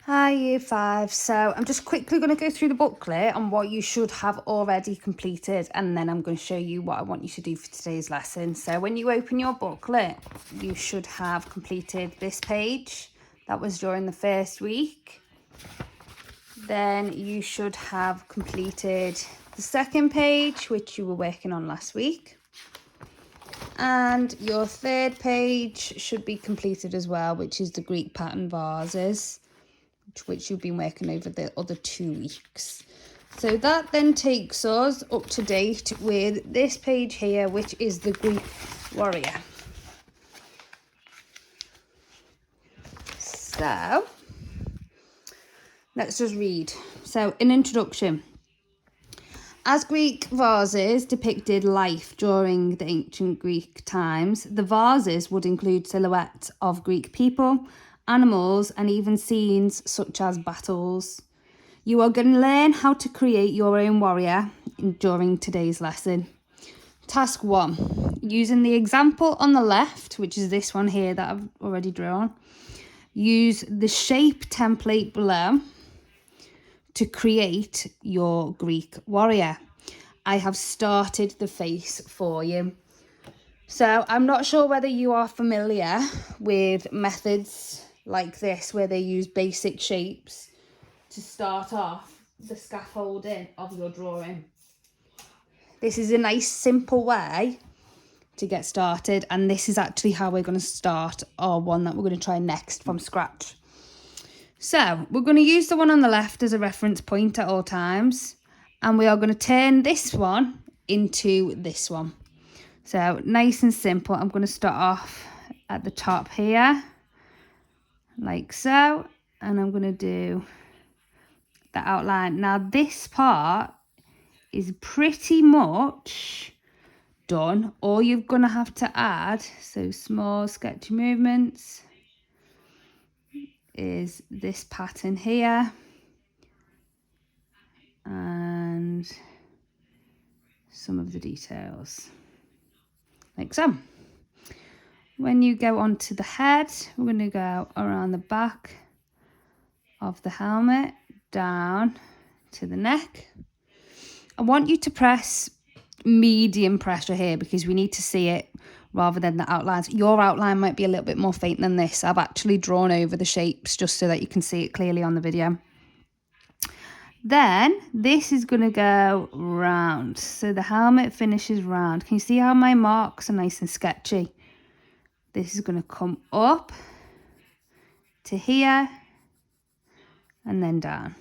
Hi Year 5, so I'm just quickly going to go through the booklet on what you should have already completed, and then I'm going to show you what I want you to do for today's lesson. So when you open your booklet, you should have completed this page. That was during the first week. Then you should have completed the second page, which you were working on last week. And your third page should be completed as well, which is the Greek pattern vases, which you've been working over the other 2 weeks. So that then takes us up to date with this page here, which is the Greek warrior. So let's just read. So, an introduction. As Greek vases depicted life during the ancient Greek times, the vases would include silhouettes of Greek people, animals, and even scenes such as battles. You are going to learn how to create your own warrior during today's lesson. Task 1. Using the example on the left, which is this one here that I've already drawn, use the shape template below to create your Greek warrior. I have started the face for you. So I'm not sure whether you are familiar with methods like this where they use basic shapes to start off the scaffolding of your drawing. This is a nice simple way to get started, and this is actually how we're going to start our one that we're going to try next from scratch. So we're going to use the one on the left as a reference point at all times, and we are going to turn this one into this one. So nice and simple. I'm going to start off at the top here, like so, and I'm going to do the outline. Now this part is pretty much done. All you're going to have to add, so small sketchy movements, is this pattern here and some of the details, like so. When you go onto the head, we're going to go around the back of the helmet, down to the neck. I want you to press medium pressure here because we need to see it rather than the outlines. Your outline might be a little bit more faint than this. I've actually drawn over the shapes just so that you can see it clearly on the video. Then this is going to go round. So the helmet finishes round. Can you see how my marks are nice and sketchy? This is going to come up to here and then down.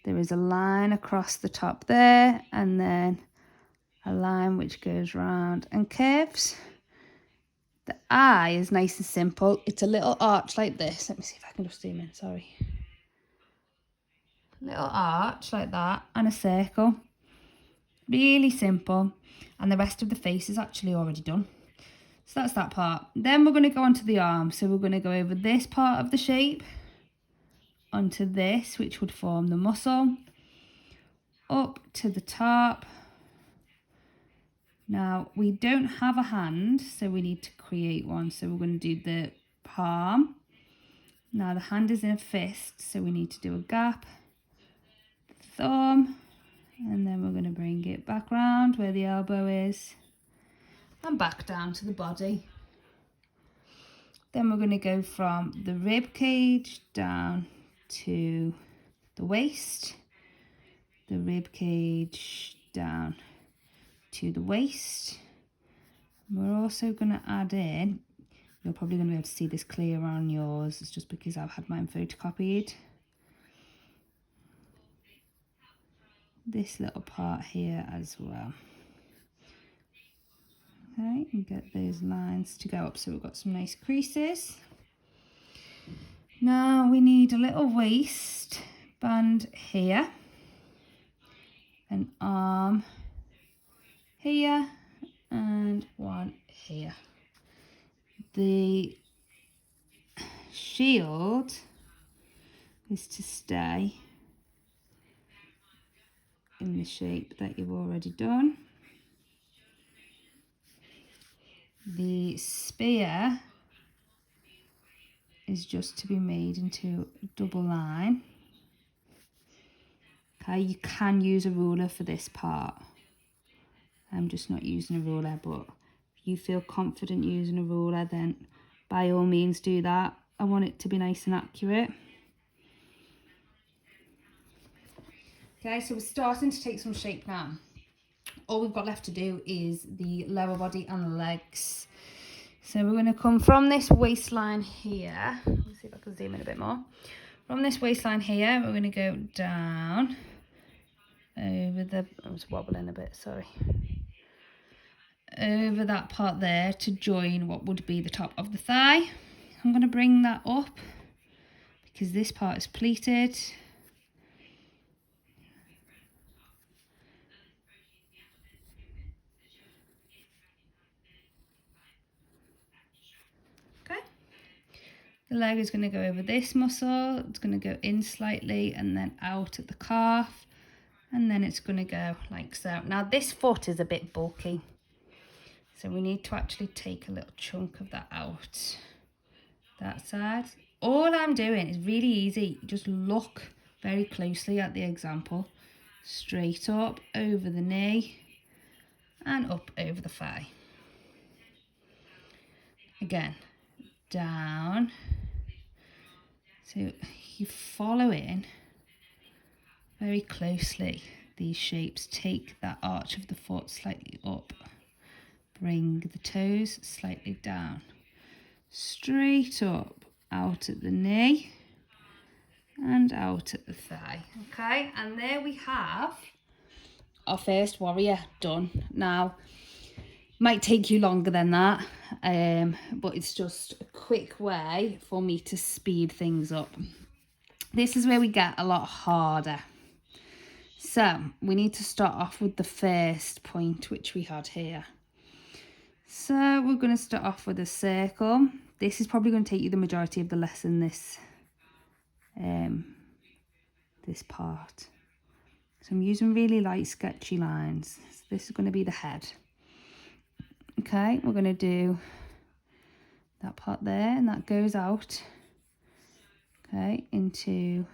There is a line across the top there and then a line which goes round and curves. The eye is nice and simple. It's a little arch like this. Let me see if I can just zoom in, sorry. Little arch like that and a circle. Really simple. And the rest of the face is actually already done. So that's that part. Then we're going to go onto the arm. So we're going to go over this part of the shape onto this, which would form the muscle, up to the top. Now we don't have a hand, so we need to create one. So we're going to do the palm. Now the hand is in a fist, so we need to do a gap, the thumb, and then we're going to bring it back round where the elbow is and back down to the body. Then we're going to go from the rib cage down to the waist, the rib cage down to the waist. We're also going to add in, you're probably going to be able to see this clear on yours, it's just because I've had mine photocopied, this little part here as well. Okay, and get those lines to go up so we've got some nice creases. Now we need a little waist band here, an arm here, and one here. The shield is to stay in the shape that you've already done. The spear is just to be made into a double line. Okay, you can use a ruler for this part. I'm just not using a ruler, but if you feel confident using a ruler, then by all means do that. I want it to be nice and accurate. Okay, so we're starting to take some shape now. All we've got left to do is the lower body and the legs. So we're going to come from this waistline here. Let's see if I can zoom in a bit more. From this waistline here, we're going to go down over the, I was wobbling a bit, sorry. Over that part there to join what would be the top of the thigh. I'm going to bring that up because this part is pleated. Okay. The leg is going to go over this muscle. It's going to go in slightly and then out at the calf. And then it's going to go like so. Now this foot is a bit bulky. So we need to actually take a little chunk of that out, that side. All I'm doing is really easy. Just look very closely at the example. Straight up over the knee and up over the thigh. Again, down. So you follow in very closely these shapes. Take that arch of the foot slightly up. Bring the toes slightly down, straight up, out at the knee and out at the thigh. Okay, and there we have our first warrior done. Now, might take you longer than that, but it's just a quick way for me to speed things up. This is where we get a lot harder. So we need to start off with the first point, which we had here. So we're going to start off with a circle. This is probably going to take you the majority of the lesson, this part. So I'm using really light sketchy lines. So this is going to be the head. Okay, we're going to do that part there, and that goes out, okay, into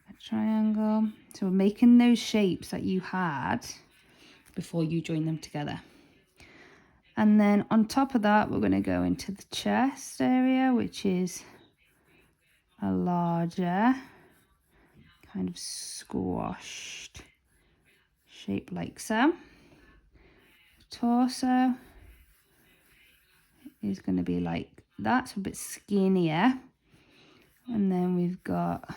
a triangle. So we're making those shapes that you had before you join them together. And then on top of that, we're going to go into the chest area, which is a larger kind of squashed shape like so. Torso is going to be like that, so a bit skinnier. And then we've got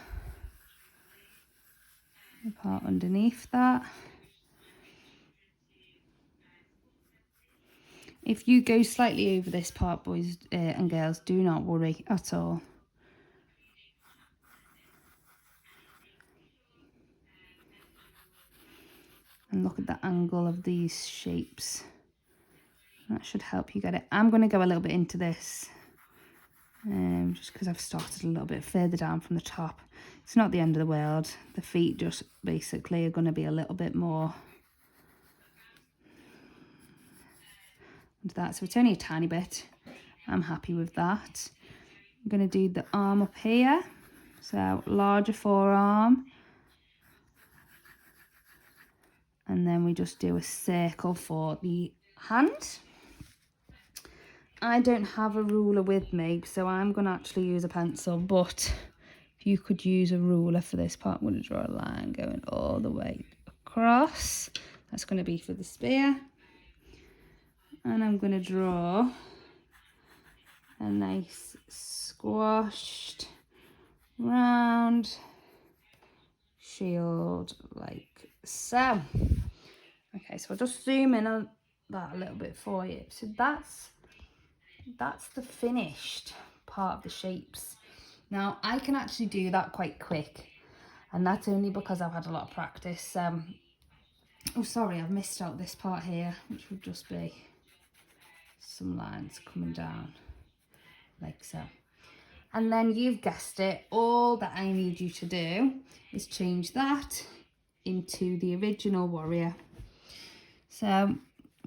the part underneath that. If you go slightly over this part, boys and girls, do not worry at all. And look at the angle of these shapes. That should help you get it. I'm going to go a little bit into this, just because I've started a little bit further down from the top. It's not the end of the world. The feet just basically are going to be a little bit more into that, so it's only a tiny bit. I'm happy with that. I'm going to do the arm up here, so larger forearm, and then we just do a circle for the hand. I don't have a ruler with me, so I'm going to actually use a pencil, but if you could use a ruler for this part, I'm going to draw a line going all the way across. That's going to be for the spear. And I'm going to draw a nice squashed round shield like so. Okay, so I'll just zoom in on that a little bit for you. So that's the finished part of the shapes. Now I can actually do that quite quick, and that's only because I've had a lot of practice. Oh sorry, I've missed out this part here, which would just be some lines coming down like so. And then you've guessed it, all that I need you to do is change that into the original warrior. So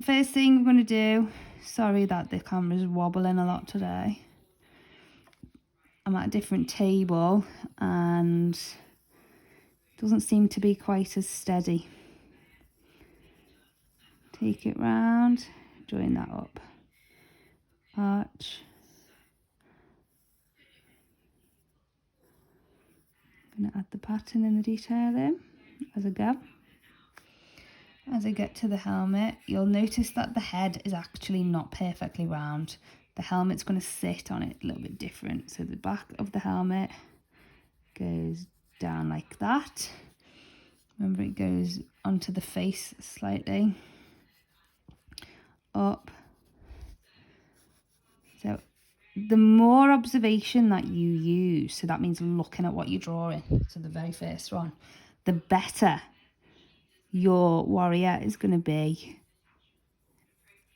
first thing we're going to do, sorry that the camera's wobbling a lot today. I'm at a different table and it doesn't seem to be quite as steady. Take it round, join that up. Arch. I'm going to add the pattern and the detail in as I go. As I get to the helmet, you'll notice that the head is actually not perfectly round. The helmet's going to sit on it a little bit different. So the back of the helmet goes down like that. Remember, it goes onto the face slightly. Up. So the more observation that you use, so that means looking at what you're drawing, so the very first one, the better your warrior is going to be.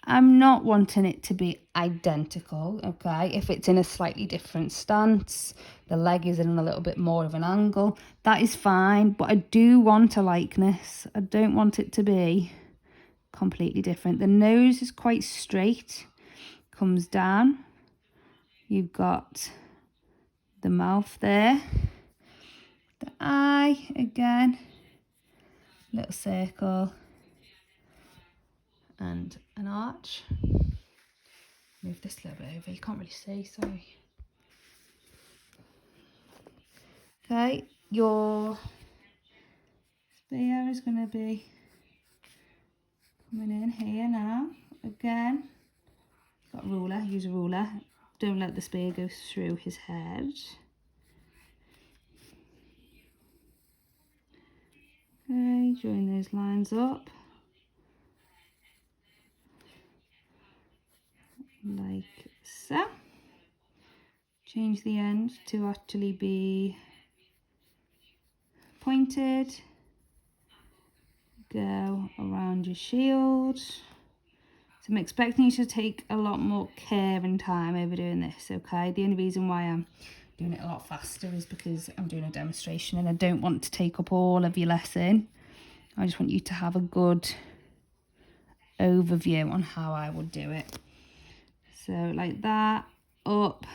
I'm not wanting it to be identical, okay? If it's in a slightly different stance, the leg is in a little bit more of an angle, that is fine, but I do want a likeness. I don't want it to be completely different. The nose is quite straight, comes down. You've got the mouth there. The eye, again, little circle. And an arch. Move this a little bit over, you can't really see, sorry. Okay, your spear is going to be coming in here now. Again, got a ruler, use a ruler. Don't let the spear go through his head. Okay, join those lines up. Like so. Change the end to actually be pointed. Go around your shield. So I'm expecting you to take a lot more care and time over doing this, okay? The only reason why I'm doing it a lot faster is because I'm doing a demonstration and I don't want to take up all of your lesson. I just want you to have a good overview on how I would do it. So like that, up,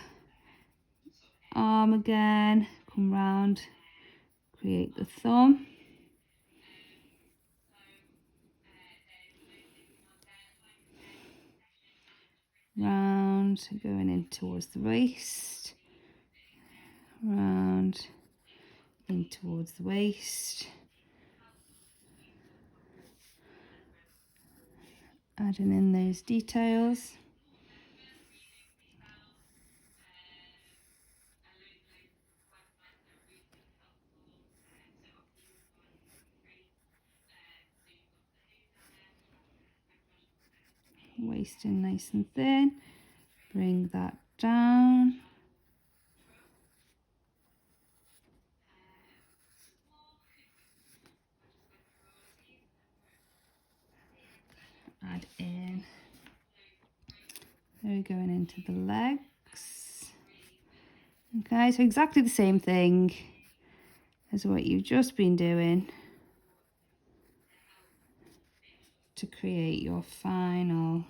arm again, come round, create the thumb. Round, going in towards the waist, round, in towards the waist. Adding in those details. Waist in nice and thin, bring that down. Add in. There we're going into the legs. Okay, so exactly the same thing as what you've just been doing to create your final.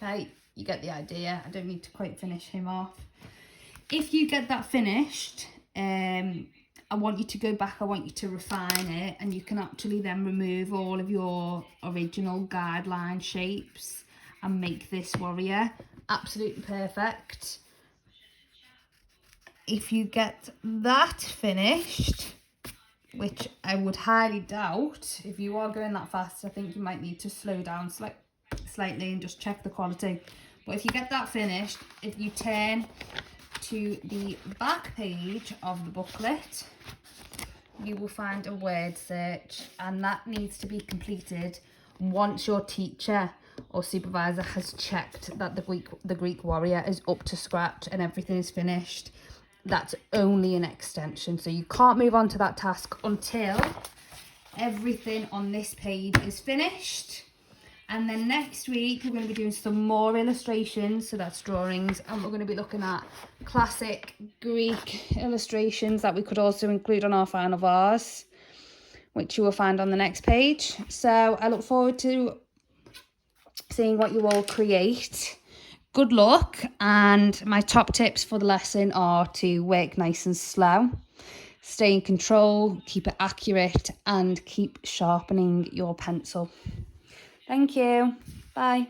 Okay, you get the idea. I don't need to quite finish him off. If you get that finished, I want you to go back, I want you to refine it, and you can actually then remove all of your original guideline shapes and make this warrior absolutely perfect. If you get that finished, which I would highly doubt, if you are going that fast, I think you might need to slow down slightly and just check the quality. But if you get that finished, if you turn to the back page of the booklet, you will find a word search, and that needs to be completed once your teacher or supervisor has checked that the Greek warrior is up to scratch and everything is finished. That's only an extension, so you can't move on to that task until everything on this page is finished. And then next week we're going to be doing some more illustrations, so that's drawings, and we're going to be looking at classic Greek illustrations that we could also include on our final vase, which you will find on the next page. So I look forward to seeing what you all create. Good luck, and my top tips for the lesson are to work nice and slow, stay in control, keep it accurate, and keep sharpening your pencil. Thank you. Bye.